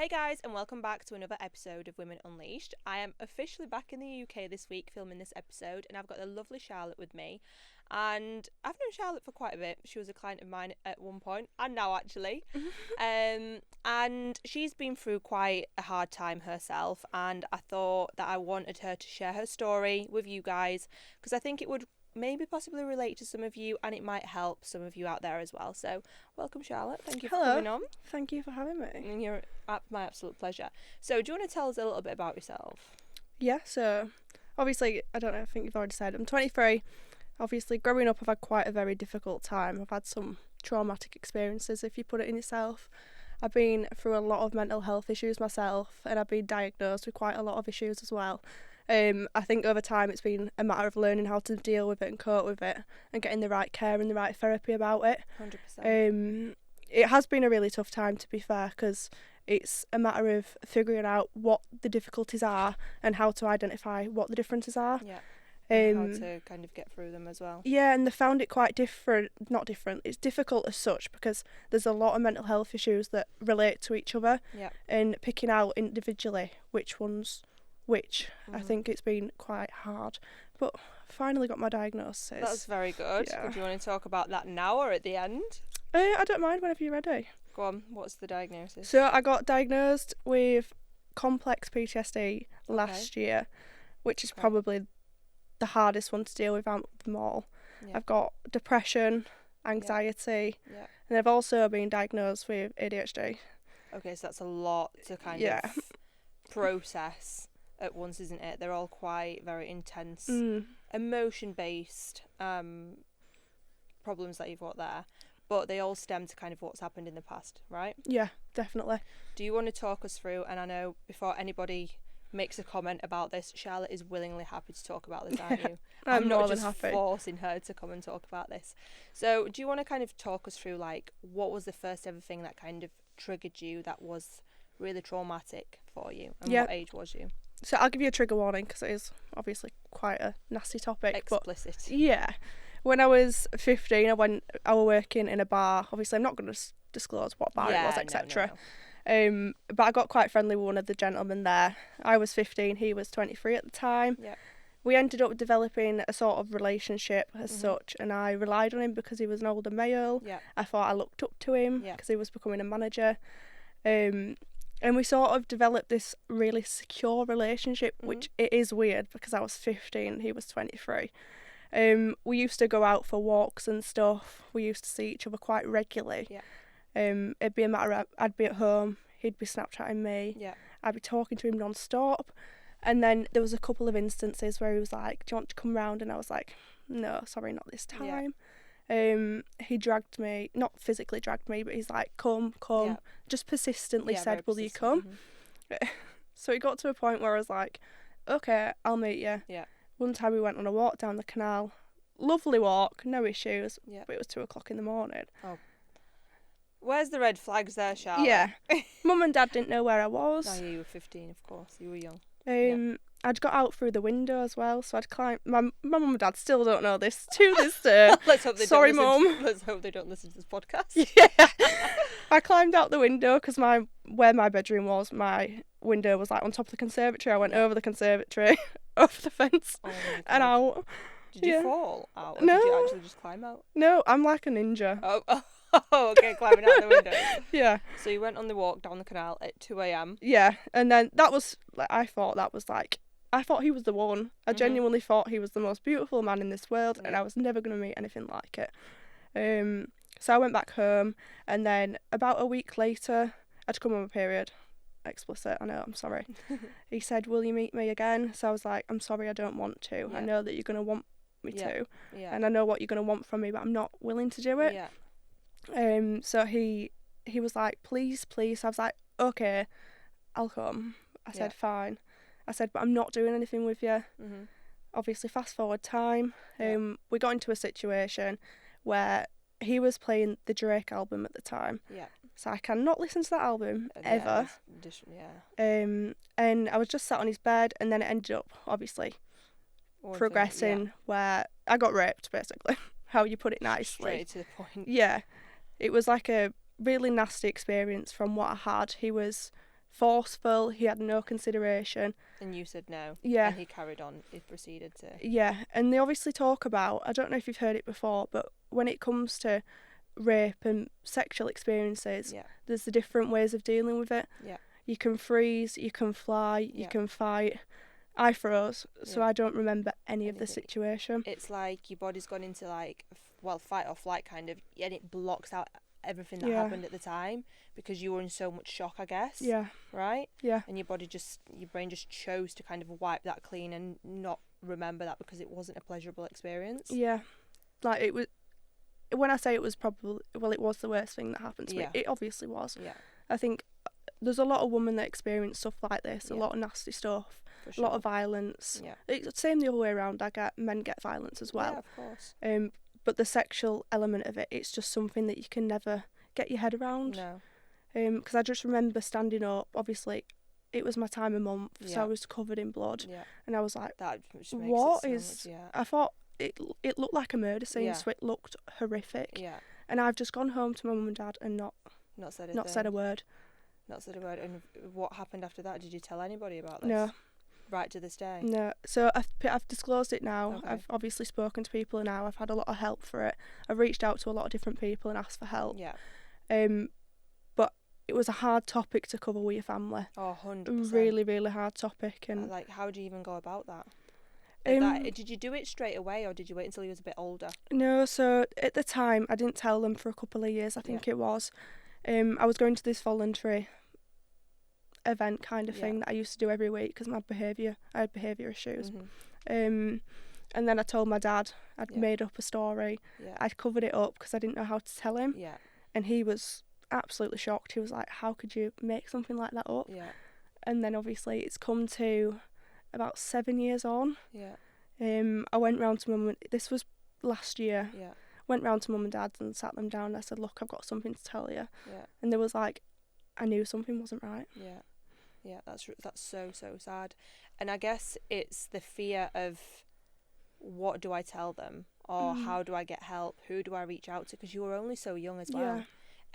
Hey guys, and welcome back to another episode of Women Unleashed. I am officially back in the UK this week filming this episode, and I've got the lovely Charlotte with me. And I've known Charlotte for quite a bit. She was a client of mine at one point, and now actually. And she's been through quite a hard time herself, and I thought that I wanted her to share her story with you guys, because I think it would maybe possibly relate to some of you, and it might help some of you out there as well. So welcome, Charlotte. Thank you for coming on. Thank you for having me. And you're my absolute pleasure. So do you want to tell us a little bit about yourself? Yeah, so obviously, I don't know, I think you've already said, I'm 23. Obviously, growing up, I've had quite a very difficult time. I've had some traumatic experiences, if you put it in yourself. I've been through a lot of mental health issues myself, and I've been diagnosed with quite a lot of issues as well. I think over time it's been a matter of learning how to deal with it and cope with it and getting the right care and the right therapy about it. 100%. It has been a really tough time, to be fair, because it's a matter of figuring out what the difficulties are and how to identify what the differences are. Yeah. And how to kind of get through them as well. Yeah, and they found it quite not different, it's difficult as such, because there's a lot of mental health issues that relate to each other. Yeah. And picking out individually which one's which, I think it's been quite hard. But finally got my diagnosis. That's very good. Yeah. Do you want to talk about that now or at the end? I don't mind, whenever you're ready. Go on, what's the diagnosis? So I got diagnosed with complex PTSD last year, which is probably the hardest one to deal with out of them all. Yeah. I've got depression, anxiety, and I've also been diagnosed with ADHD. Okay, so that's a lot to kind of process at once, isn't it? They're all quite very intense, emotion-based problems that you've got there, but they all stem to kind of what's happened in the past, right? Yeah, definitely. Do you want to talk us through, and I know before anybody makes a comment about this, Charlotte is willingly happy to talk about this, aren't you? I'm not more just than happy. forcing her to come and talk about this. So do you want to kind of talk us through, like, what was the first ever thing that kind of triggered you that was really traumatic for you, and what age was you? So I'll give you a trigger warning, because it is obviously quite a nasty topic. Explicit. But yeah. When I was 15, I was working in a bar. Obviously, I'm not going to disclose what bar it was, etc. No. But I got quite friendly with one of the gentlemen there. I was 15, he was 23 at the time. Yeah. We ended up developing a sort of relationship as such, and I relied on him because he was an older male. Yeah. I thought I looked up to him because he was becoming a manager. And we sort of developed this really secure relationship, which it is weird because I was 15 and he was 23. We used to go out for walks and stuff. We used to see each other quite regularly. Yeah. It'd be a matter of I'd be at home, he'd be Snapchatting me. Yeah. I'd be talking to him non-stop. And then there was a couple of instances where he was like, do you want to come round? And I was like, no, sorry, not this time. Yeah. He dragged me, not physically dragged me, but he's like, come, just persistently said, will you come? So it got to a point where I was like, okay, I'll meet you. Yeah. One time we went on a walk down the canal, lovely walk, no issues, but it was 2:00 in the morning. Oh. Where's the red flags there, Charlotte? Yeah. Mum and Dad didn't know where I was. No, you were 15, of course, you were young. I'd got out through the window as well, so I'd climb. My mum and dad still don't know this to this day. Let's hope they Sorry, Mum. Let's hope they don't listen to this podcast. Yeah. I climbed out the window because where my bedroom was, my window was like on top of the conservatory. I went over the conservatory, over the fence, and out. Did you fall out? Or did you actually just climb out? No, I'm like a ninja. Oh, okay, climbing out the window. Yeah. So you went on the walk down the canal at 2 a.m. Yeah, and then that was like I thought he was the one. I genuinely thought he was the most beautiful man in this world, and I was never going to meet anything like it. So I went back home, and then about a week later, I'd come on my period. Explicit, I know, I'm sorry. He said, will you meet me again? So I was like, I'm sorry, I don't want to. Yeah. I know that you're going to want me to, and I know what you're going to want from me, but I'm not willing to do it. Yeah. So he was like, please. I was like, okay, I'll come. I said, fine. I said, but I'm not doing anything with you. Obviously, fast forward time. We got into a situation where he was playing the Drake album at the time. Yeah. So I cannot listen to that album ever. And I was just sat on his bed, and then it ended up obviously progressing where I got raped, basically. How you put it nicely. Straight to the point. Yeah. It was like a really nasty experience from what I had. He was forceful. He had no consideration. And you said no. Yeah. And he carried on. He proceeded to. Yeah, and they obviously talk about, I don't know if you've heard it before, but when it comes to rape and sexual experiences, there's the different ways of dealing with it. Yeah. You can freeze, you can fly, you can fight. I froze, so I don't remember any of the situation. It's like your body's gone into like, fight or flight kind of, and it blocks out everything that happened at the time because you were in so much shock, I guess. Yeah. Right? Yeah. And your brain just chose to kind of wipe that clean and not remember that because it wasn't a pleasurable experience. Yeah. Like, it was, when I say it was probably, well, it was the worst thing that happened to me. It obviously was. Yeah. I think there's a lot of women that experience stuff like this, a lot of nasty stuff, a lot of violence. Yeah. It's the same the other way around. Men get violence as well. Yeah, of course. But the sexual element of it, it's just something that you can never get your head around. No. Because I just remember standing up, obviously, it was my time of month, so I was covered in blood. Yeah. And I was like, that just makes what it is... so much, I thought it looked like a murder scene, so it looked horrific. Yeah. And I've just gone home to my mum and dad and not said a word. Not said a word. And what happened after that? Did you tell anybody about this? No. Right to this day? No. So I've disclosed it now. Okay. I've obviously spoken to people now. I've had a lot of help for it. I've reached out to a lot of different people and asked for help. Yeah. But it was a hard topic to cover with your family. Oh, 100%. Really, really hard topic. And like, how do you even go about that? Did you do it straight away or did you wait until you was a bit older? No, so at the time I didn't tell them for a couple of years, I think it was. I was going to this voluntary event kind of thing that I used to do every week because I had behaviour issues. Mm-hmm. And then I told my dad I'd made up a story. Yeah. I'd covered it up because I didn't know how to tell him. Yeah. And he was absolutely shocked. He was like, how could you make something like that up? Yeah. And then obviously it's come to about 7 years on. Yeah. I went round to mum, this was last year. Yeah. Went round to mum and dad and sat them down and I said, look, I've got something to tell you. Yeah. And they was like, I knew something wasn't right. Yeah. Yeah, that's so sad. And I guess it's the fear of what do I tell them or how do I get help? Who do I reach out to? Because you were only so young as well. Yeah.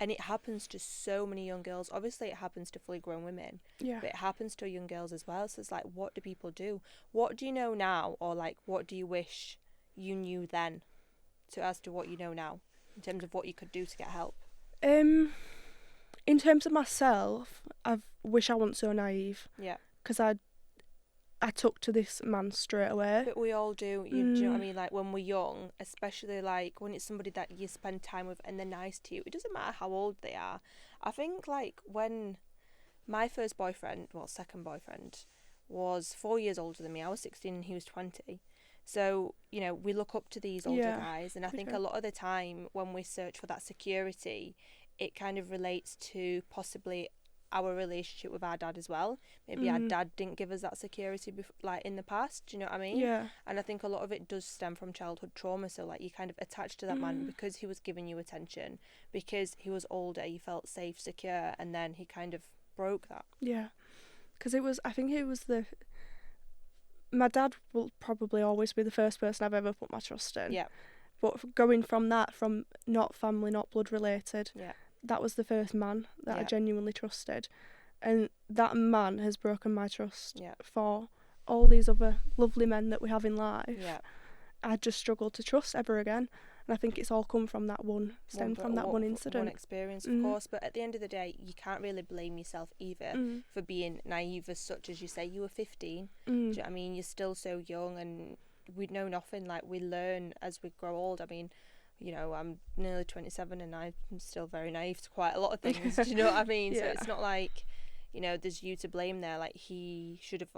And it happens to so many young girls. Obviously, it happens to fully grown women. Yeah. But it happens to young girls as well. So it's like, what do people do? What do you know now? Or like, what do you wish you knew then as to what you know now in terms of what you could do to get help? In terms of myself, I wish I wasn't so naive. Yeah. Because I took to this man straight away. But we all do. Do you know what I mean? Like when we're young, especially like when it's somebody that you spend time with and they're nice to you, it doesn't matter how old they are. I think like when my second boyfriend was 4 years older than me. I was 16 and he was 20. So, you know, we look up to these older guys. And I think a lot of the time when we search for that security, it kind of relates to possibly our relationship with our dad as well. Maybe our dad didn't give us that security like in the past, do you know what I mean? Yeah. And I think a lot of it does stem from childhood trauma. So like you kind of attached to that man because he was giving you attention, because he was older, you felt safe, secure, and then he kind of broke that. Yeah. Because my dad will probably always be the first person I've ever put my trust in. Yeah. But going from that, from not family, not blood related, that was the first man that I genuinely trusted. And that man has broken my trust for all these other lovely men that we have in life. Yeah. I just struggled to trust ever again. And I think it's all come from that one incident. One experience, of course. But at the end of the day, you can't really blame yourself either for being naive as such. As you say, you were 15. Do you know what I mean? You're still so young and we know nothing. Like, we learn as we grow old. I mean, you know, I'm nearly 27 and I'm still very naive to quite a lot of things. Do you know what I mean? So it's not like, you know, there's you to blame there. Like, he should have,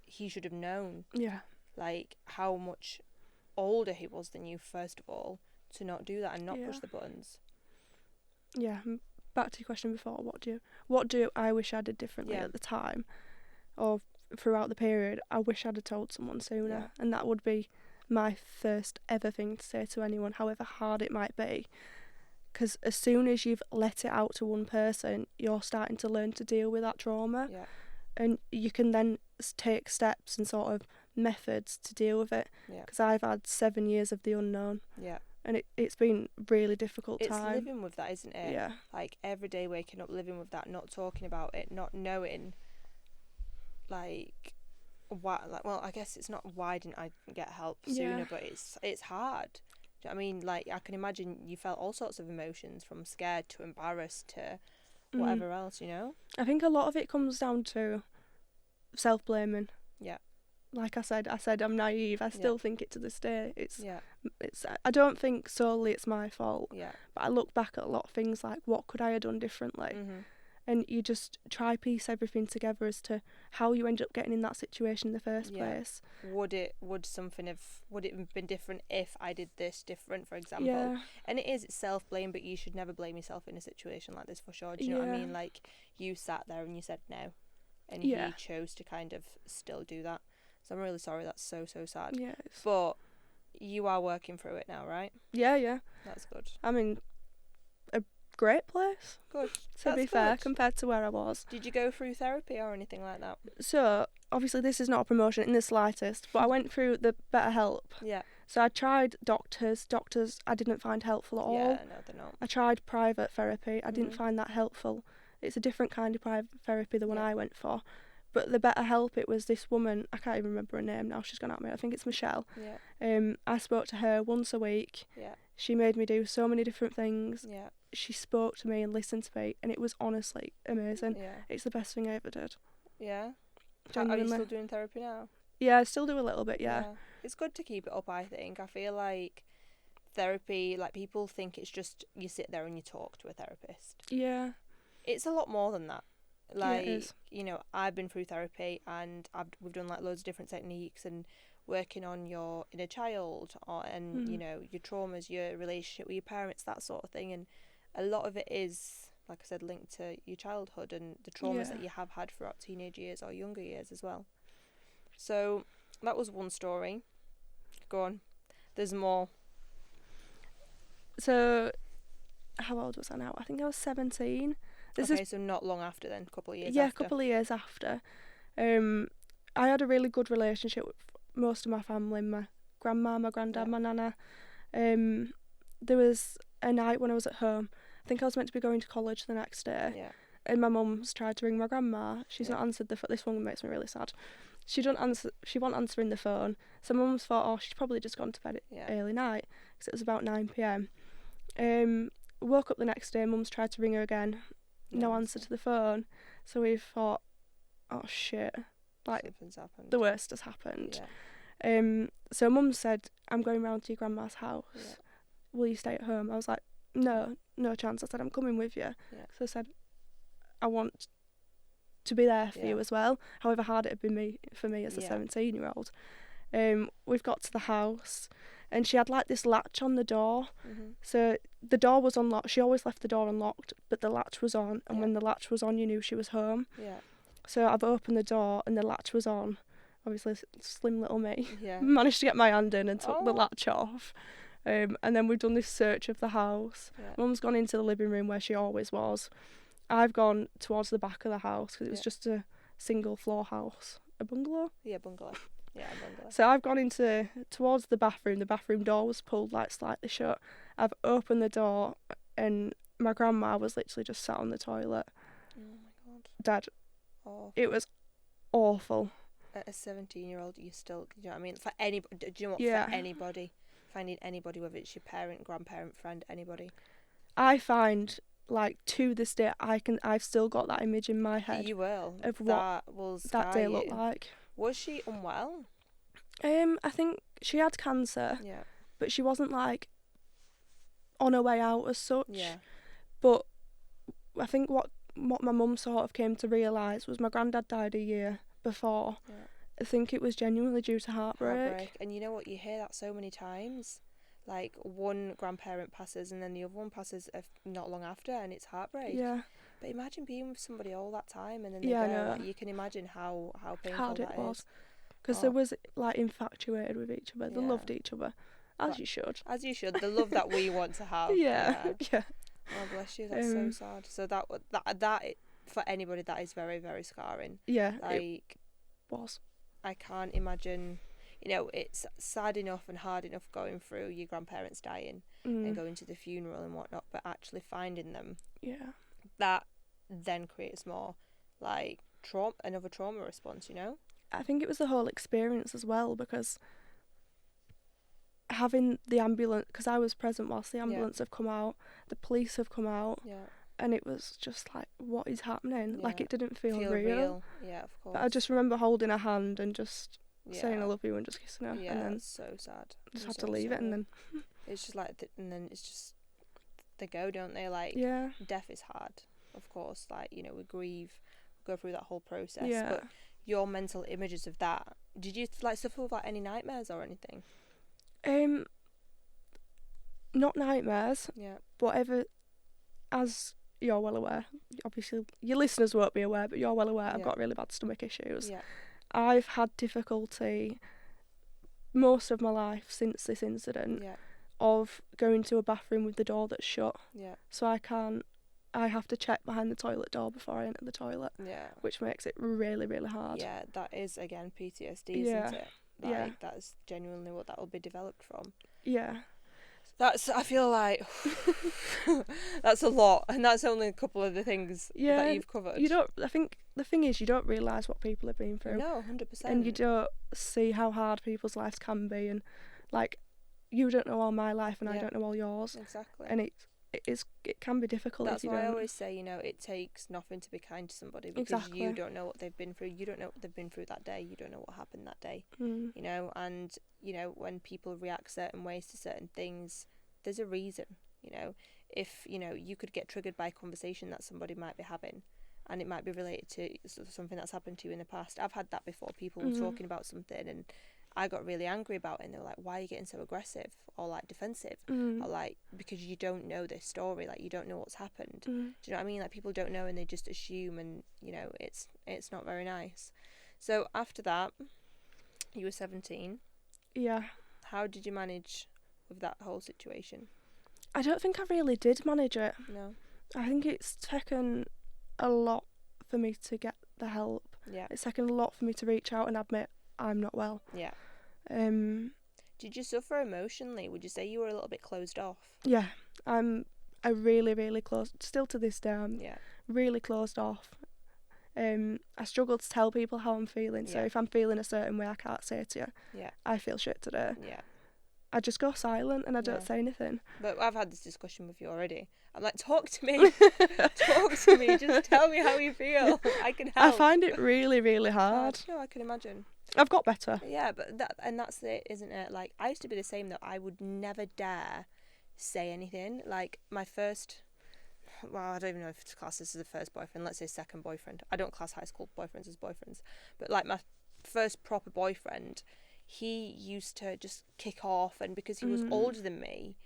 he should have known. Yeah. Like, how much older he was than you, first of all, to not do that and not push the buttons. Yeah. Back to your question before, what do I wish I did differently at the time or throughout the period? I wish I'd have told someone sooner, and that would be my first ever thing to say to anyone, however hard it might be. Because as soon as you've let it out to one person, you're starting to learn to deal with that trauma, and you can then take steps and sort of methods to deal with it. Because I've had 7 years of the unknown. Yeah. and it's been really difficult It's time. living with that, isn't it? Yeah. Like, every day waking up, living with that, not talking about it, not knowing, like, why. Like, well, I guess it's not why didn't I get help sooner, Yeah. but it's hard. Do you know what I mean? Like, I can imagine you felt all sorts of emotions, from scared to embarrassed to whatever else, you know? I think a lot of it comes down to self-blaming. Yeah. Like I said I'm naive. I still think it to this day. It's I don't think solely it's my fault. Yeah. But I look back at a lot of things like, what could I have done differently? And you just try piece everything together as to how you ended up getting in that situation in the first place. Would it have been different if I did this different, for example? Yeah. And it's self-blame, but you should never blame yourself in a situation like this, for sure. Do you know what I mean? Like, you sat there and you said no, and he chose to kind of still do that. So I'm really sorry. That's so sad. Yeah. But you are working through it now, right? Yeah. That's good. I'm in a great place. Good. To be fair, compared to where I was. Did you go through therapy or anything like that? So, obviously this is not a promotion in the slightest, but I went through the BetterHelp. Yeah. So I tried doctors. Doctors I didn't find helpful at all. Yeah, no, they're not. I tried private therapy. I didn't find that helpful. It's a different kind of private therapy, the one I went for. But the BetterHelp, it was this woman, I can't even remember her name now, she's gone out of me, I think it's Michelle. Yeah. I spoke to her once a week. Yeah. She made me do so many different things. Yeah. She spoke to me and listened to me, and it was honestly amazing. Yeah. It's the best thing I ever did. Yeah. Genuinely. Are you still doing therapy now? Yeah, I still do a little bit, yeah. It's good to keep it up, I think. I feel like therapy, like, people think it's just you sit there and you talk to a therapist. Yeah. It's a lot more than that. Like, it is. You know, I've been through therapy, and we've done, like, loads of different techniques and working on your inner child, and you know, your traumas, your relationship with your parents, that sort of thing. And a lot of it is, like I said, linked to your childhood and the traumas that you have had throughout teenage years or younger years as well. So that was one story. Go on. There's more. So, how old was I now? I think I was 17. So not long after then, a couple of years after. Yeah, a couple of years after. I had a really good relationship with most of my family, my grandma, my granddad, my nana. There was a night when I was at home. I think I was meant to be going to college the next day. Yeah. And my mum's tried to ring my grandma. She's not answered the phone. This one makes me really sad. She wasn't answering the phone. So my mum's thought, she's probably just gone to bed at early night, because it was about 9 p.m. Woke up the next day, mum's tried to ring her again. No answer to the phone. So we thought, oh shit, like, something's happened. The worst has happened. Yeah. So mum said, I'm going round to your grandma's house. Yeah. Will you stay at home? I was like, no chance. I said, I'm coming with you. Yeah. So I said, I want to be there for you as well, however hard it had been for me as a 17-year-old. We've got to the house, and she had, like, this latch on the door. So the door was unlocked. She always left the door unlocked, but the latch was on, and when the latch was on, you knew she was home. Yeah. So I've opened the door, and the latch was on. Obviously, slim little me Yeah. managed to get my hand in and took the latch off. And then we've done this search of the house. Yeah. Mum's gone into the living room where she always was. I've gone towards the back of the house because it was just a single floor house. A bungalow? Yeah, bungalow. Yeah, bungalow. So I've gone towards the bathroom. The bathroom door was pulled, like, slightly shut. I've opened the door, and my grandma was literally just sat on the toilet. Oh my god. Dad. Oh. It was awful. At a 17-year-old, you still, you know what I mean? For anybody, do you know what? Yeah. For anybody, finding anybody, whether it's your parent, grandparent, friend, anybody. I find, like, to this day, I've still got that image in my head. You will. Of what that day looked like. Was she unwell? I think she had cancer. Yeah. But she wasn't, like, on her way out as such. Yeah. But I think what my mum sort of came to realise was my granddad died a year before. Yeah. I think it was genuinely due to heartbreak. And you know what? You hear that so many times. Like, one grandparent passes and then the other one passes not long after, and it's heartbreak. Yeah. But imagine being with somebody all that time and then they Yeah, go. I know. Like, you can imagine how painful hard it that was. is. Because they was, like, infatuated with each other. They loved each other. As you should. As you should. The love that we want to have. Yeah. Yeah. Oh, bless you. That's so sad. So that for anybody, that is very, very scarring. Yeah. Like, it was. I can't imagine. it's sad enough and hard enough going through your grandparents dying and going to the funeral and whatnot, but actually finding them, that then creates more like another trauma response. I think it was the whole experience as well, because having the ambulance, because I was present whilst the ambulance have come out, the police have come out, and it was just like, what is happening? Like, it didn't feel real. Yeah, of course. But I just remember holding her hand and just saying I love you and just kissing her. Yeah, and then it's so sad. Just had to leave it, and then it's just like, and then it's just, they go, don't they? Like, death is hard, of course. Like, we grieve, go through that whole process. Yeah. But your mental images of that, did you like suffer with like any nightmares or anything? Not nightmares. Yeah. But as you're well aware, obviously your listeners won't be aware, but you're well aware, I've got really bad stomach issues. Yeah. I've had difficulty most of my life since this incident of going to a bathroom with the door that's shut. Yeah. So I have to check behind the toilet door before I enter the toilet. Yeah. Which makes it really, really hard. Yeah, that is, again, PTSD, isn't it? Like, that's genuinely what that will be developed from. Yeah. I feel like that's a lot, and that's only a couple of the things that you've covered. I think the thing is, you don't realise what people have been through. No, 100%. And you don't see how hard people's lives can be, and like, you don't know all my life and I don't know all yours. Exactly. And it can be difficult. That's if you why don't. I always say, it takes nothing to be kind to somebody, because you don't know what they've been through. You don't know what they've been through that day. You don't know what happened that day. And when people react certain ways to certain things, there's a reason. If you could get triggered by a conversation that somebody might be having, and it might be related to something that's happened to you in the past. I've had that before. People were talking about something and I got really angry about it, and they were like, why are you getting so aggressive or like defensive? Or like, because you don't know this story, like you don't know what's happened. Do you know what I mean? Like, people don't know and they just assume, and it's not very nice. So after that, you were 17. Yeah. How did you manage with that whole situation? I don't think I really did manage it. No. I think it's taken a lot for me to get the help. Yeah. It's taken a lot for me to reach out and admit I'm not well. Yeah. Did you suffer emotionally? Would you say you were a little bit closed off? Yeah. I'm a really, really close, still to this day, I'm really closed off. I struggle to tell people how I'm feeling, so if I'm feeling a certain way, I can't say to you, I feel shit today. Yeah. I just go silent and I don't say anything. But I've had this discussion with you already. I'm like, talk to me. Talk to me. Just tell me how you feel. I can help. I find it really, really hard. No, I can imagine. I've got better. Yeah, but that's it, isn't it? Like, I used to be the same, though. I would never dare say anything. Like, my first... Well, I don't even know if to class this as a first boyfriend. Let's say second boyfriend. I don't class high school boyfriends as boyfriends. But, like, my first proper boyfriend... He used to just kick off, and because he was older than me,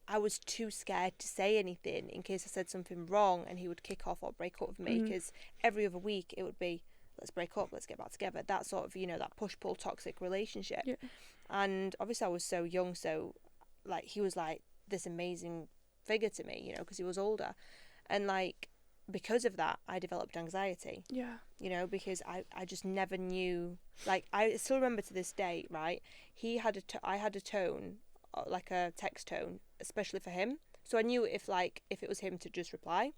I was too scared to say anything in case I said something wrong, and he would kick off or break up with me, because every other week it would be, let's break up, let's get back together, that sort of, that push-pull toxic relationship. Yeah. And obviously I was so young, so like he was like this amazing figure to me, because he was older, and like because of that I developed anxiety. Yeah. Because I just never knew, like I still remember to this day, right, I had a tone, like a text tone, especially for him, so I knew if it was him to just reply.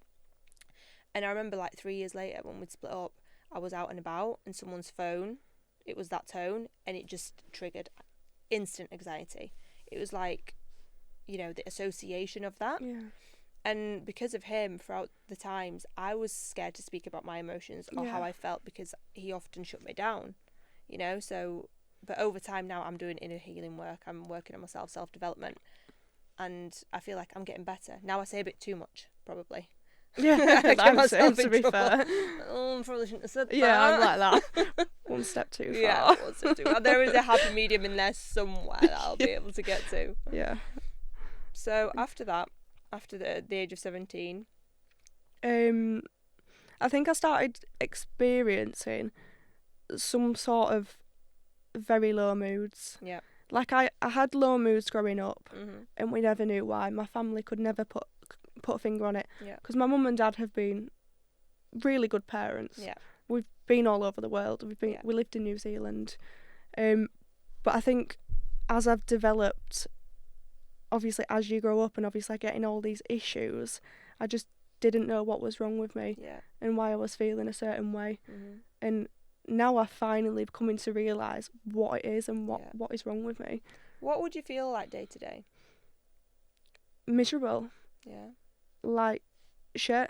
And I remember like 3 years later when we'd split up, I was out and about and someone's phone, it was that tone, and it just triggered instant anxiety. It was like, the association of that. Yeah. And because of him, throughout the times, I was scared to speak about my emotions or how I felt, because he often shut me down, so, but over time now I'm doing inner healing work, I'm working on myself, self-development, and I feel like I'm getting better. Now I say a bit too much, probably. Yeah, I'm the same, to be fair. Oh, I probably shouldn't have said that. Yeah, I'm like that. One step too far. Yeah, one step too far. There is a happy medium in there somewhere that I'll be able to get to. Yeah. So after that, after the age of 17, I think I started experiencing some sort of very low moods. Yeah. Like I had low moods growing up, and we never knew why. My family could never put a finger on it. Yeah. Because my mum and dad have been really good parents. Yeah. We've been all over the world. We lived in New Zealand, But I think as I've developed, obviously as you grow up and obviously getting all these issues, I just didn't know what was wrong with me and why I was feeling a certain way. And now I finally coming to realise what it is and what is wrong with me. What would you feel like day to day? Miserable. Yeah. Like shit.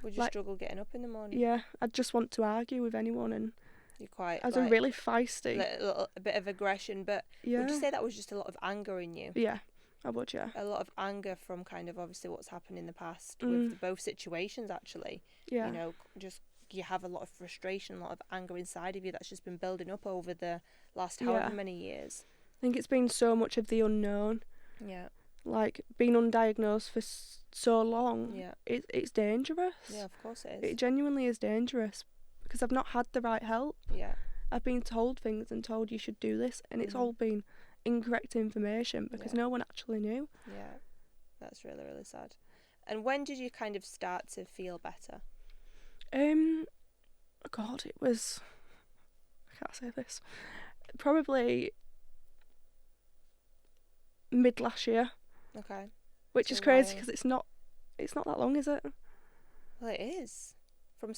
Would you struggle getting up in the morning? Yeah, I'd just want to argue with anyone, and you're quite. I was a really feisty. A bit of aggression, but would you say that was just a lot of anger in you? Yeah, I would. Yeah. A lot of anger from kind of obviously what's happened in the past with both situations. Actually. Yeah. You know, just you have a lot of frustration, a lot of anger inside of you that's just been building up over the last however many years. I think it's been so much of the unknown. Yeah. Like being undiagnosed for so long, it's dangerous. Yeah, of course it is. It genuinely is dangerous because I've not had the right help. Yeah. I've been told things and told you should do this, and it's all been incorrect information because no one actually knew. Yeah, that's really, really sad. And when did you kind of start to feel better? God, it was, I can't say this, probably mid last year. Okay. Which is crazy because it's not that long, is it? Well, it is. From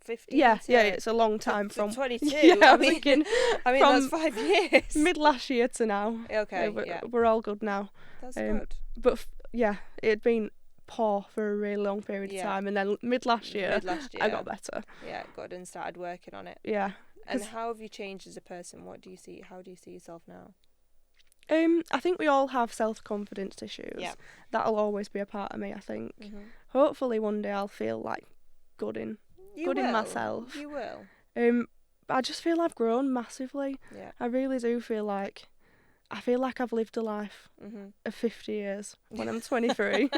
15 yeah, to, it's a long time to from 22. Yeah, I mean, that's 5 years. Mid last year to now. Okay, we're all good now. That's good. But it had been poor for a really long period of time, and then mid last year I got better. Yeah, good, and started working on it. Yeah. And how have you changed as a person? How do you see yourself now? I think we all have self-confidence issues. Yeah. That'll always be a part of me, I think. Hopefully one day I'll feel like good in myself. You will. I just feel I've grown massively. Yeah. I really do feel like I've lived a life of 50 years when I'm 23.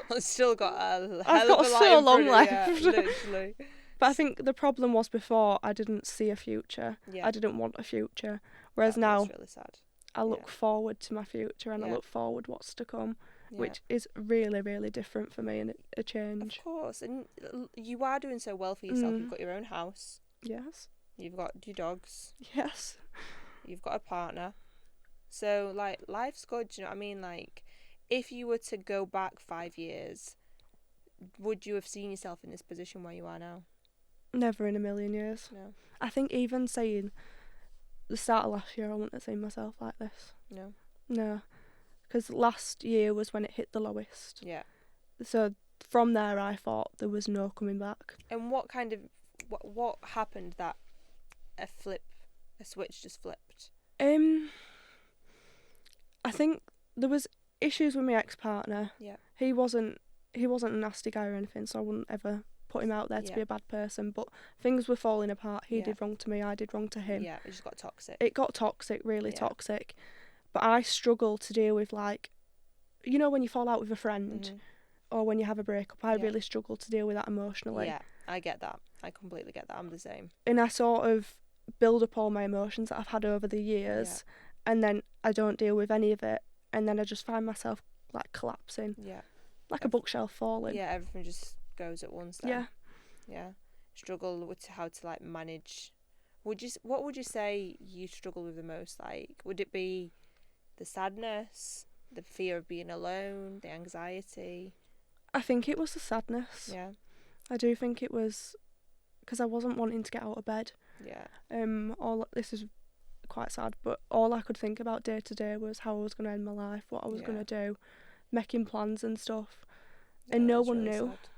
I've still got a hell I've of got a so long left. Yeah, literally. But I think the problem was before I didn't see a future. Yeah. I didn't want a future. Whereas now that's really sad. I look forward to my future and I look forward what's to come, which is really, really different for me and a change. Of course, and you are doing so well for yourself. You've got your own house. Yes. You've got your dogs. Yes. You've got a partner. So, like, life's good, do you know what I mean? Like, if you were to go back 5 years, would you have seen yourself in this position where you are now? Never in a million years. No. I think even saying the start of last year, I wouldn't have seen myself like this. No. No. Because last year was when it hit the lowest. Yeah. So from there, I thought there was no coming back. And what kind of, what happened that a switch just flipped? I think there was issues with my ex-partner. Yeah. He wasn't a nasty guy or anything, so I wouldn't ever put him out there to be a bad person, but things were falling apart. He did wrong to me, I did wrong to him. Yeah, it just got toxic. It got toxic, really toxic. But I struggle to deal with, like, you know, when you fall out with a friend or when you have a breakup, I really struggle to deal with that emotionally. Yeah, I get that. I completely get that. I'm the same. And I sort of build up all my emotions that I've had over the years, and then I don't deal with any of it, and then I just find myself, like, collapsing. Yeah. Like a bookshelf falling. Yeah, everything just goes at once then. Yeah. Struggle with how to, like, manage. What would you say you struggle with the most? Like, would it be the sadness, the fear of being alone, the anxiety? I think it was the sadness. Yeah. I do think it was because I wasn't wanting to get out of bed. Yeah. This is quite sad, but all I could think about day to day was how I was going to end my life, what I was going to do, making plans and stuff, and no one knew. Sad.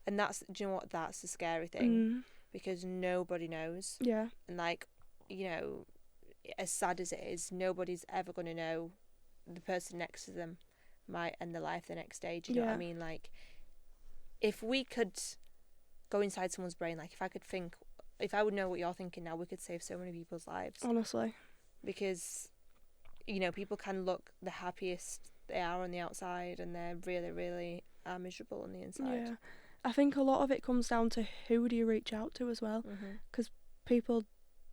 And do you know what? That's the scary thing, because nobody knows. Yeah. And, like, you know, as sad as it is, nobody's ever going to know. The person next to them might end their life the next day. Do you know what I mean? Like, if we could go inside someone's brain, like, if I would know what you're thinking now, we could save so many people's lives. Honestly. Because, you know, people can look the happiest they are on the outside, and they're really, really miserable on the inside. Yeah. I think a lot of it comes down to who do you reach out to as well, because people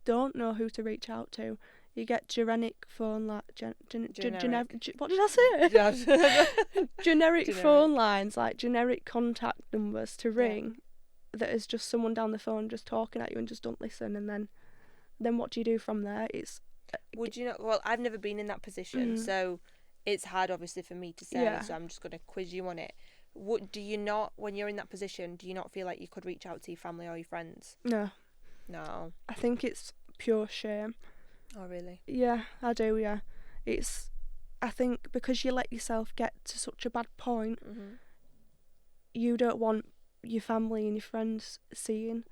don't know who to reach out to. You get generic phone what did I say? Generic phone lines, like generic contact numbers to ring, that is just someone down the phone just talking at you and just don't listen, and then what do you do from there? Would you not? Well, I've never been in that position, so it's hard, obviously, for me to say. So I'm just going to quiz you on it. What do you not, when you're in that position, do you not feel like you could reach out to your family or your friends? No. No. I think it's pure shame. Oh, really? Yeah, I do, yeah. I think because you let yourself get to such a bad point, you don't want your family and your friends seeing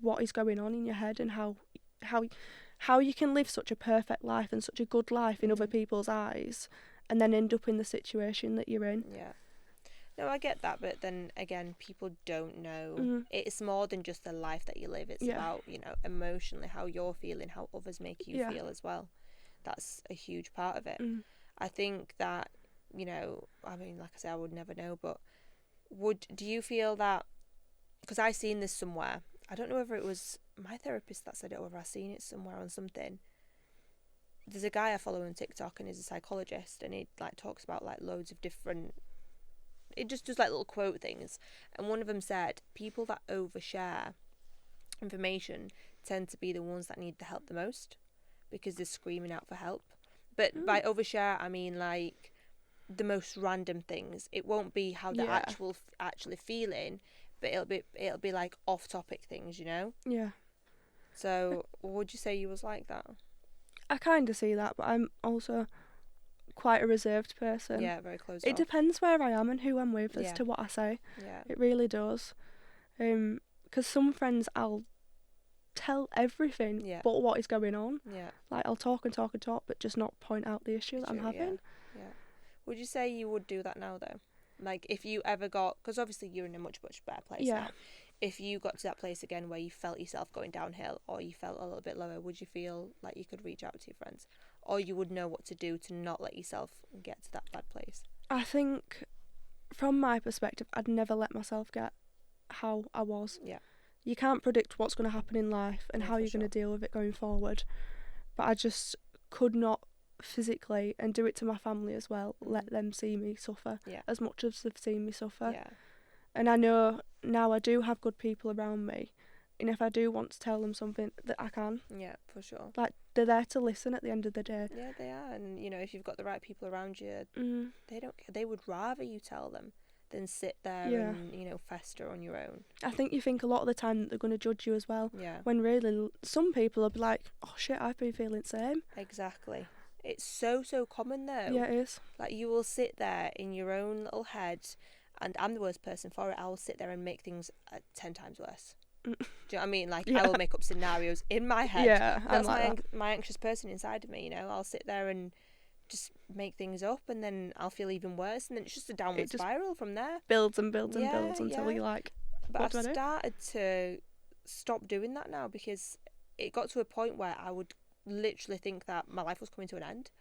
what is going on in your head and how you can live such a perfect life and such a good life in other people's eyes and then end up in the situation that you're in. Yeah. No, I get that, but then again, people don't know. It's more than just the life that you live. It's about, emotionally how you're feeling, how others make you feel as well. That's a huge part of it. I think that, I mean, like I say, I would never know, but do you feel that, because I seen this somewhere, I don't know whether it was my therapist that said it or whether I seen it somewhere on something. There's a guy I follow on TikTok and he's a psychologist, and he talks about loads of different, it just does little quote things, and one of them said people that overshare information tend to be the ones that need the help the most because they're screaming out for help. But by overshare, I mean the most random things. It won't be how they're actually feeling, but it'll be off topic things, Yeah. So would you say you was like that? I kind of see that, but I'm also quite a reserved person. Yeah, very closed It off. depends where I am and who I'm with as to what I say. Yeah. It really does. 'Cause some friends I'll tell everything but what is going on. Yeah. I'll talk and talk and talk, but just not point out the issue that I'm having. Yeah. Would you say you would do that now, though? If you ever got, because obviously you're in a much, much better place now. If you got to that place again where you felt yourself going downhill or you felt a little bit lower, would you feel like you could reach out to your friends? Or you would know what to do to not let yourself get to that bad place? I think, from my perspective, I'd never let myself get how I was. Yeah. You can't predict what's going to happen in life and how you're going to deal with it going forward. But I just could not physically, and do it to my family as well, let them see me suffer as much as they've seen me suffer. Yeah. And I know now I do have good people around me, and if I do want to tell them something, that I can. Yeah, for sure. They're there to listen at the end of the day. Yeah, they are. And if you've got the right people around you, they would rather you tell them than sit there and fester on your own. I think you think a lot of the time that they're going to judge you as well. Yeah. When really some people will be like, oh shit, I've been feeling the same. Exactly. It's so common though. Yeah, it is. You will sit there in your own little head, and I'm the worst person for it. I will sit there and make things 10 times worse. Do you know what I mean? I will make up scenarios in my head. Yeah, that's my anxious person inside of me. I'll sit there and just make things up, and then I'll feel even worse, and then it's just a downward spiral from there. Builds and builds and builds until you're like, but what I've do I do? started to stop doing that now, because it got to a point where I would literally think that my life was coming to an end,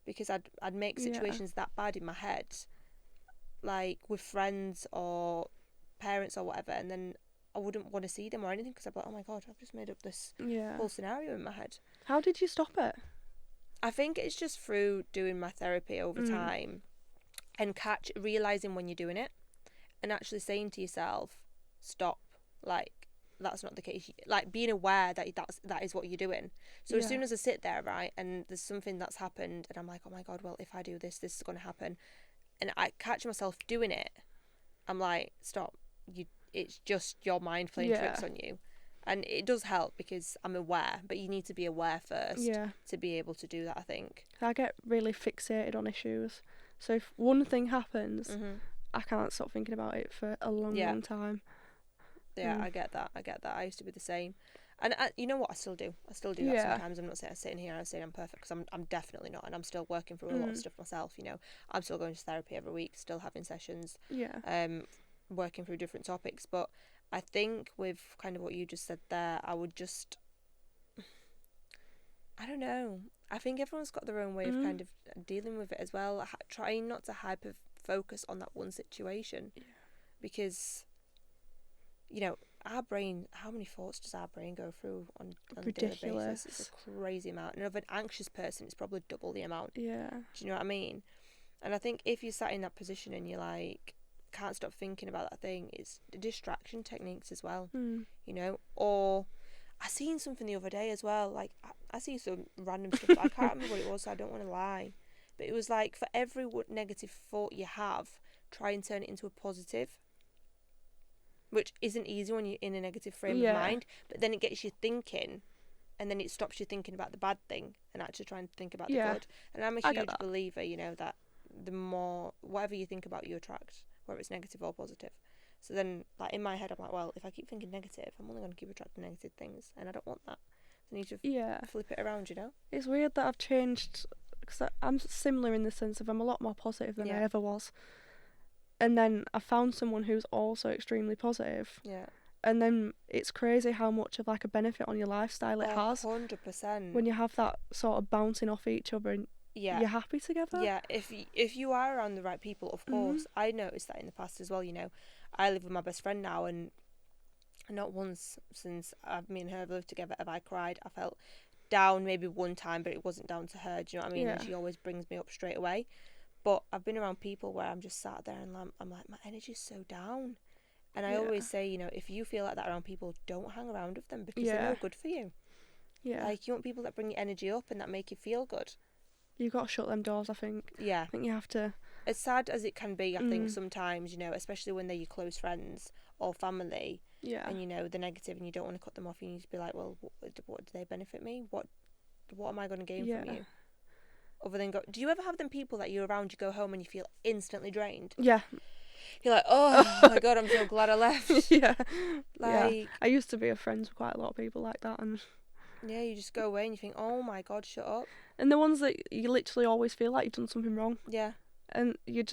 because I'd make situations that bad in my head, with friends or parents or whatever, and then I wouldn't want to see them or anything, because I'd be like, oh my god, I've just made up this whole scenario in my head. How did you stop it? I think it's just through doing my therapy over time, and realising when you're doing it, and actually saying to yourself, stop, that's not the case. Being aware that that is what you're doing. So as soon as I sit there, right, and there's something that's happened, and I'm like, oh my god, well, if I do this is going to happen, and I catch myself doing it, I'm like, stop, it's just your mind playing tricks on you. And it does help because I'm aware, but you need to be aware first to be able to do that, I think. I get really fixated on issues. So if one thing happens, I can't stop thinking about it for a long time. Yeah, I get that. I used to be the same. And you know what? I still do that sometimes. I'm not sitting here and saying I'm perfect, because I'm definitely not. And I'm still working through a lot of stuff myself, I'm still going to therapy every week, still having sessions. Yeah. Working through different topics. But I think with kind of what you just said there, I would just, I don't know. I think everyone's got their own way of kind of dealing with it as well. Trying not to hyper focus on that one situation, because, our brain, how many thoughts does our brain go through on a daily basis? It's a crazy amount. And of an anxious person, it's probably double the amount. Yeah. Do you know what I mean? And I think if you're sat in that position and you're can't stop thinking about that thing, it's distraction techniques as well. Or I seen something the other day as well. Like, I see some random stuff. But I can't remember what it was, so I don't want to lie. But it was like, for every negative thought you have, try and turn it into a positive. Which isn't easy when you're in a negative frame of mind. But then it gets you thinking, and then it stops you thinking about the bad thing and actually trying to think about the good. And I'm a huge believer, you know, that the more, whatever you think about, you attract, whether it's negative or positive. So then, like, in my head, I'm like, well, if I keep thinking negative, I'm only going to keep attracting negative things, and I don't want that. So I need to flip it around, you know? It's weird that I've changed, because I'm similar in the sense of I'm a lot more positive than I ever was. And then I found someone who's also extremely positive. Yeah. And then it's crazy how much of, like, a benefit on your lifestyle it has. 100%. When you have that sort of bouncing off each other and you're happy together. Yeah, if you are around the right people, of course. I noticed that in the past as well, you know. I live with my best friend now, and not once since me and her have lived together have I cried. I felt down maybe one time, but it wasn't down to her, do you know what I mean? And she always brings me up straight away. But I've been around people where I'm just sat there and I'm like, my energy's so down. And I always say, you know, if you feel like that around people, don't hang around with them, because they're no good for you. Yeah. Like, you want people that bring your energy up and that make you feel good. You've got to shut them doors, I think. Yeah. I think you have to. As sad as it can be, I think sometimes, you know, especially when they're your close friends or family, and, you know, they're negative and you don't want to cut them off, you need to be like, well, what do they benefit me? What am I going to gain from you? Other than do you ever have them people that you're around, you go home and you feel instantly drained? Yeah. You're like, oh my God, I'm so glad I left. Like, I used to be friends with quite a lot of people like that, and you just go away and you think, oh my God, shut up. And the ones that you literally always feel like you've done something wrong. Yeah. And you're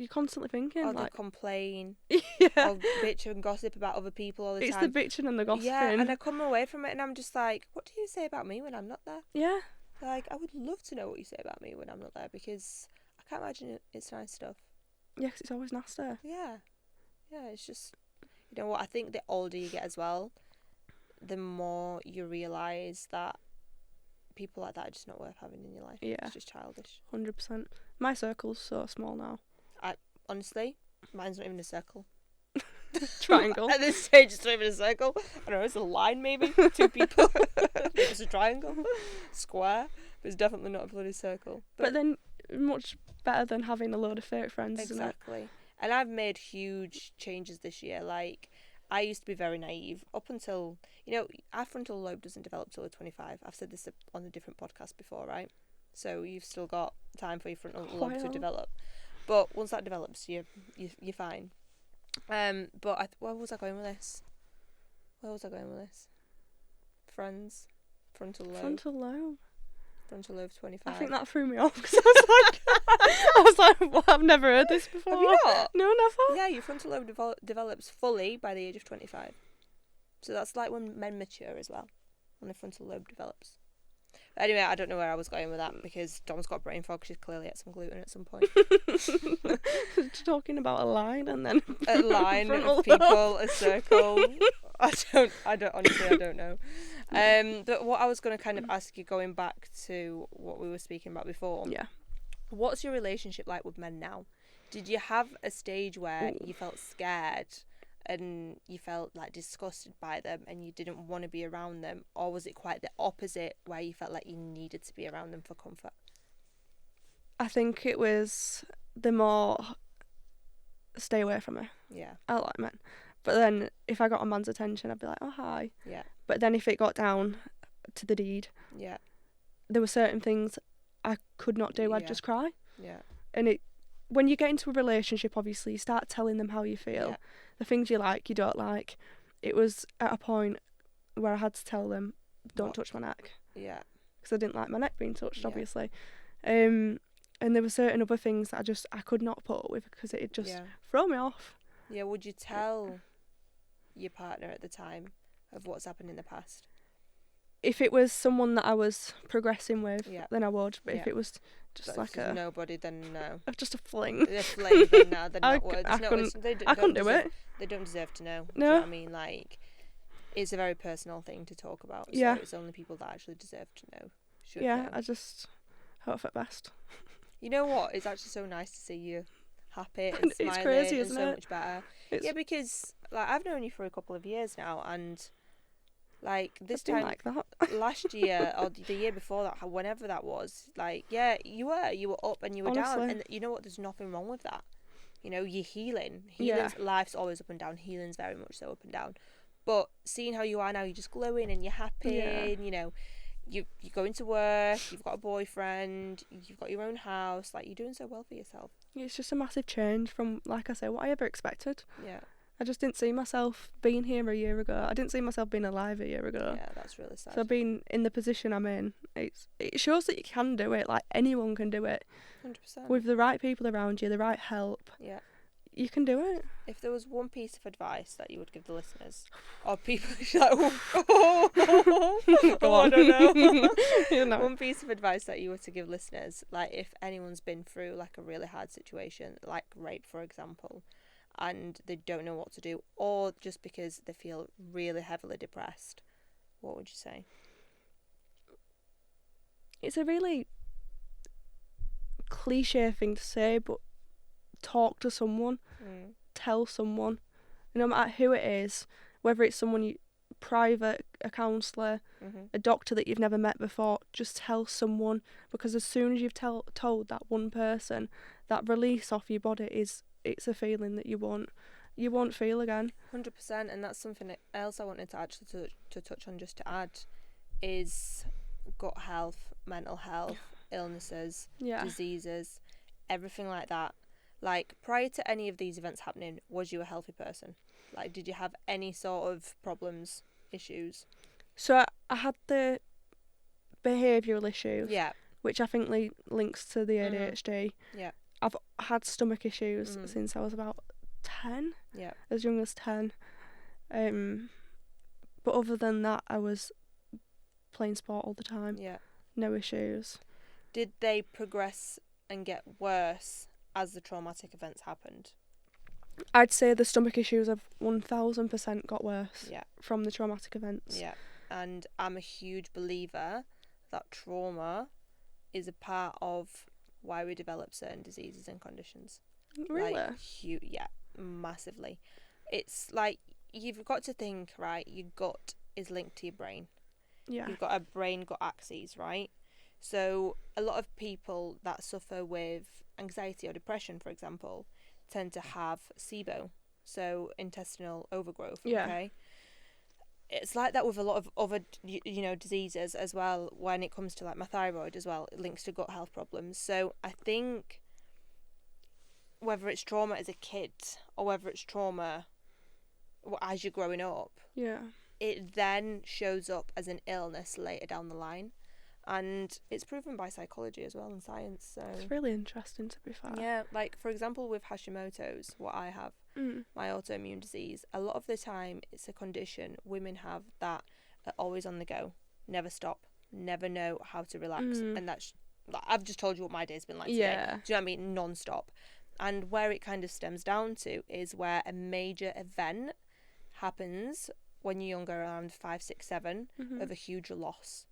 constantly thinking, or like, they complain, or bitch and gossip about other people all the time. It's the bitching and the gossiping. Yeah, and I come away from it and I'm just like, what do you say about me when I'm not there? Yeah. Like, I would love to know what you say about me when I'm not there, because I can't imagine it's nice stuff. Yeah, because it's always nasty. Yeah. Yeah, it's just, you know what, I think the older you get as well, the more you realise that people like that are just not worth having in your life. Yeah. It's just childish. 100%. My circle's so small now. Honestly, mine's not even a circle. Triangle. At this stage, it's not even a circle. I don't know, it's a line maybe. 2 people. It's a triangle. Square. But it's definitely not a bloody circle. But then, much better than having a load of fake friends, exactly. Isn't it? And I've made huge changes this year. Like, I used to be very naive up until, you know, our frontal lobe doesn't develop till we're 25. I've said this on a different podcast before, right? So you've still got time for your frontal lobe to develop. But once that develops, you're fine. But where was I going with this? Friends, frontal lobe. Frontal lobe 25. I think that threw me off, because I was like, well, I've never heard this before. Have you not? No, never. Yeah, your frontal lobe develops fully by the age of 25. So that's like when men mature as well, when the frontal lobe develops. But anyway, I don't know where I was going with that, because Dom's got brain fog. She's clearly ate some gluten at some point. Talking about a line and then a line of people, a circle. I don't know. But what I was going to kind of ask you, going back to what we were speaking about before. Yeah. What's your relationship like with men now? Did you have a stage where you felt scared and you felt like disgusted by them and you didn't want to be around them, or was it quite the opposite, where you felt like you needed to be around them for comfort? I think it was the more stay away from me. Yeah. I like men. But then if I got a man's attention, I'd be like, oh, hi. Yeah. But then if it got down to the deed, there were certain things I could not do. I'd just cry. Yeah. And when you get into a relationship, obviously, you start telling them how you feel, the things you like, you don't like. It was at a point where I had to tell them, don't touch my neck. Yeah. Because I didn't like my neck being touched, obviously. And there were certain other things that I could not put up with, because it'd just throw me off. Yeah, would you tell your partner at the time of what's happened in the past? If it was someone that I was progressing with, then I would. But if it was just like a nobody, then no. Just a fling. A fling, then no, they're not worth. I couldn't do it. They don't deserve to know. No. Do you know what I mean? Like, it's a very personal thing to talk about. So it's only people that actually deserve to know should know. I just hope for the best. You know what? It's actually so nice to see you happy and smiling. It's crazy, and isn't so it? much better. Yeah, because like I've known you for a couple of years now, and Like this It's been time like that. last year or the year before that, whenever that was, like, yeah, you were up and you were down, Honestly. and you know what? There's nothing wrong with that. You know, you're healing. Yeah. Life's always up and down. Healing's very much so up and down. But seeing how you are now, you're just glowing and you're happy. Yeah. And, you know, you're going to work. You've got a boyfriend. You've got your own house. Like, you're doing so well for yourself. It's just a massive change from, like I say, what I ever expected. Yeah. I just didn't see myself being here a year ago. I didn't see myself being alive a year ago. Yeah, that's really sad. So being in the position I'm in, it shows that you can do it. Like, anyone can do it. 100%. With the right people around you, the right help. Yeah. You can do it. If there was one piece of advice that you would give the listeners, or people like, I don't know. You know. One piece of advice that you were to give listeners, like if anyone's been through like a really hard situation, like rape, for example, and they don't know what to do, or just because they feel really heavily depressed, what would you say? It's a really cliche thing to say, but talk to someone, tell someone, no matter who it is, whether it's someone private, a counsellor, a doctor that you've never met before, just tell someone, because as soon as you've told that one person, that release off your body it's a feeling that you won't feel again. 100%, and that's something else I wanted to actually to touch on, just to add, is gut health, mental health, illnesses, diseases, everything like that. Like, prior to any of these events happening, was you a healthy person? Like, did you have any sort of problems, issues? So I had the behavioural issues, which I think links to the ADHD. Yeah. I've had stomach issues since I was about 10, as young as 10. But other than that, I was playing sport all the time. Yeah. No issues. Did they progress and get worse as the traumatic events happened? I'd say the stomach issues have 1000% got worse from the traumatic events. Yeah, and I'm a huge believer that trauma is a part of why we develop certain diseases and conditions. Really? Like, massively. It's like, you've got to think, right, your gut is linked to your brain. Yeah. You've got a brain-gut axis, right? So a lot of people that suffer with anxiety or depression, for example, tend to have SIBO, so intestinal overgrowth. Okay, it's like that with a lot of other diseases as well. When it comes to like my thyroid as well, it links to gut health problems. So I think whether it's trauma as a kid or whether it's trauma as you're growing up, it then shows up as an illness later down the line. And it's proven by psychology as well and science. So it's really interesting, to be fair. Yeah, like for example with Hashimoto's, what I have, my autoimmune disease, a lot of the time it's a condition women have that are always on the go, never stop, never know how to relax. And that's, I've just told you what my day's been like today. Do you know what I mean? Non-stop. And where it kind of stems down to is where a major event happens when you're younger, around 5, 6, 7, of a huge loss.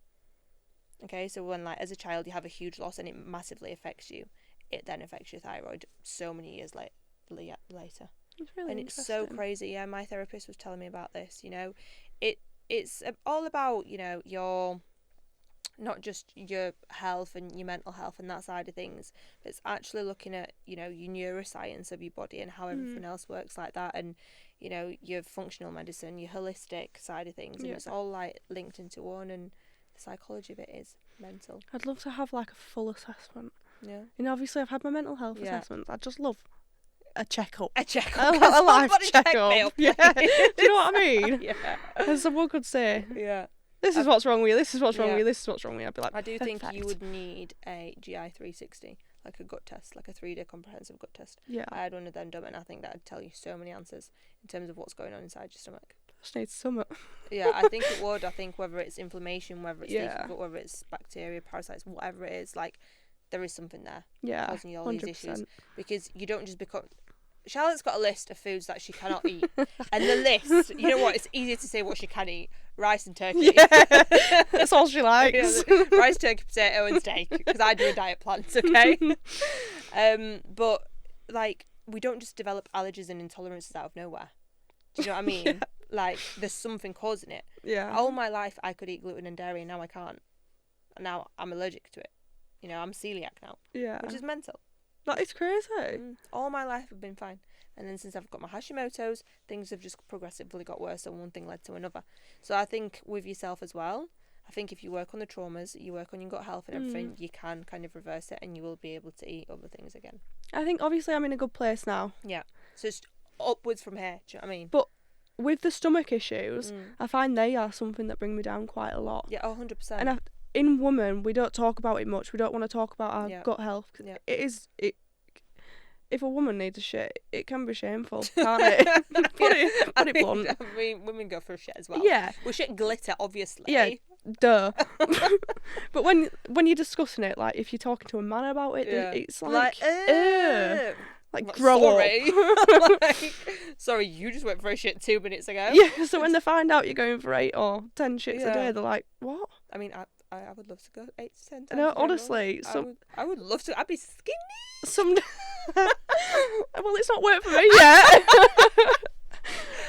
Okay, so when, like, as a child you have a huge loss and it massively affects you, it then affects your thyroid so many years later. It's really and it's so crazy. Yeah, my therapist was telling me about this. You know, it's all about, you know, your, not just your health and your mental health and that side of things, but it's actually looking at, you know, your neuroscience of your body and how everything else works like that, and, you know, your functional medicine, your holistic side of things, and it's all like linked into one. And the psychology of it is mental. I'd love to have like a full assessment. Yeah. You know, obviously I've had my mental health assessments. I'd just love a checkup. A checkup. A life checkup. Yeah. Do you know what I mean? Yeah. And someone could say, yeah, this is what's wrong with you, this is what's wrong with you, this is what's wrong with you. I'd be like, I do think you would need a GI 360, like a gut test, like a 3-day comprehensive gut test. Yeah. I had one of them done, and I think that would tell you so many answers in terms of what's going on inside your stomach. Just need stomach. Yeah, I think it would. I think whether it's inflammation, whether it's whether it's bacteria, parasites, whatever it is, like, there is something there causing you all 100%. These issues. Because you don't just become... Charlotte's got a list of foods that she cannot eat. And the list, you know what, it's easier to say what she can eat. Rice and turkey. Yeah, that's all she likes. Rice, turkey, potato and steak. Because I do a diet plan, okay? But, like, we don't just develop allergies and intolerances out of nowhere. Do you know what I mean? Like, there's something causing it. Yeah. All my life, I could eat gluten and dairy, and now I can't. And now I'm allergic to it. You know, I'm celiac now. Yeah. Which is mental. That is crazy. All my life I've been fine. And then since I've got my Hashimoto's, things have just progressively got worse, and one thing led to another. So I think with yourself as well, I think if you work on the traumas, you work on your gut health and everything, you can kind of reverse it, and you will be able to eat other things again. I think obviously I'm in a good place now. Yeah. So it's upwards from here, do you know what I mean? But with the stomach issues, I find they are something that bring me down quite a lot. Yeah, 100%. And in women, we don't talk about it much. We don't want to talk about our gut health. Yeah. If a woman needs a shit, it can be shameful, can't it? put it blunt. I mean, women go for a shit as well. Yeah. We shit glitter, obviously. Yeah, duh. But when you're discussing it, like, if you're talking to a man about it, it's like grow up. Sorry, you just went for a shit 2 minutes ago. Yeah, so when they find out you're going for 8 or 10 shits a day, they're like, what? I mean, I would love to go 8 to 10 times. No, honestly. I would love to. I'd be skinny. Well, it's not worked for me yet.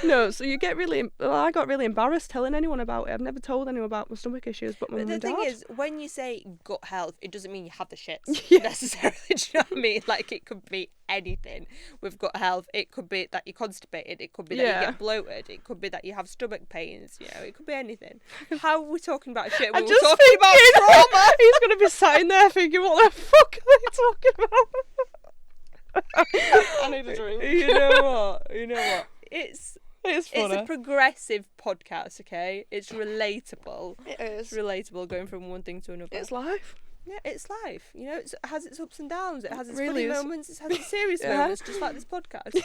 No, so you get I got really embarrassed telling anyone about it. I've never told anyone about my stomach issues, but my mum and dad. The thing is, when you say gut health, it doesn't mean you have the shits Yeah. necessarily. Do you know what I mean? Like, it could be anything with gut health. It could be that you're constipated. It could be that you get bloated. It could be that you have stomach pains. You know, it could be anything. How are we talking about shit? We were talking about trauma. He's going to be sitting there thinking, what the fuck are they talking about? I need a drink. You know what? It's funny. It's a progressive podcast, okay? It's relatable. It is. It's relatable, going from one thing to another. It's life. Yeah, it's life. You know, it has its ups and downs. It has its really funny moments. It has its serious moments, just like this podcast.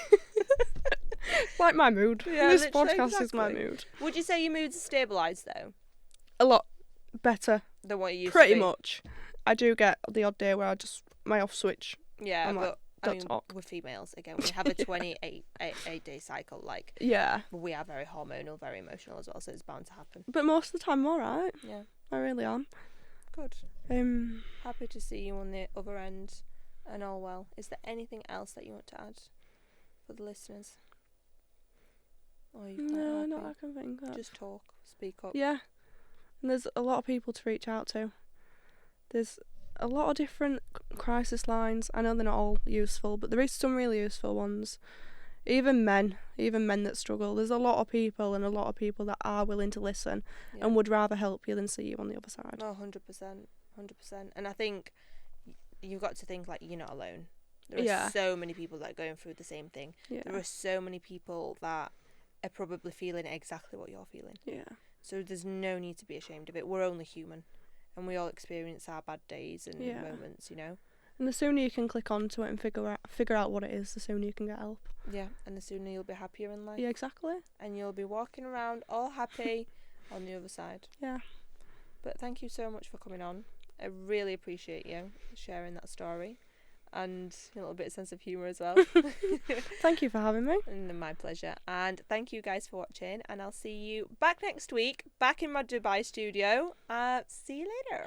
Like my mood. Yeah, this podcast is my exactly. mood. Would you say your mood's stabilised, though? A lot better. Than what you used Pretty to be? much. I do get the odd day where my off switch. Yeah, I'm but... like, I mean, talk. we're females again. We have a 28-day cycle. Like, yeah, we are very hormonal, very emotional as well, so it's bound to happen. But most of the time, I'm alright. Yeah, I really am. Good. Um, Happy to see you on the other end, and all well. Is there anything else that you want to add for the listeners? Or are you quite no, happy? not I can think of. Just talk, speak up. Yeah, and there's a lot of people to reach out to. There's a lot of different crisis lines. I know they're not all useful, but there is some really useful ones. Even men that struggle. There's a lot of people that are willing to listen and would rather help you than see you on the other side. Oh, 100%. And I think you've got to think, like, you're not alone. There are so many people that are going through the same thing. Yeah. There are so many people that are probably feeling exactly what you're feeling. Yeah. So there's no need to be ashamed of it. We're only human. And we all experience our bad days and moments, you know. And the sooner you can click onto it and figure out what it is, the sooner you can get help. Yeah, and the sooner you'll be happier in life. Yeah, exactly. And you'll be walking around all happy on the other side. Yeah. But thank you so much for coming on. I really appreciate you sharing that story. And a little bit of sense of humour as well. Thank you for having me. And my pleasure. And thank you guys for watching. And I'll see you back next week, back in my Dubai studio. See you later.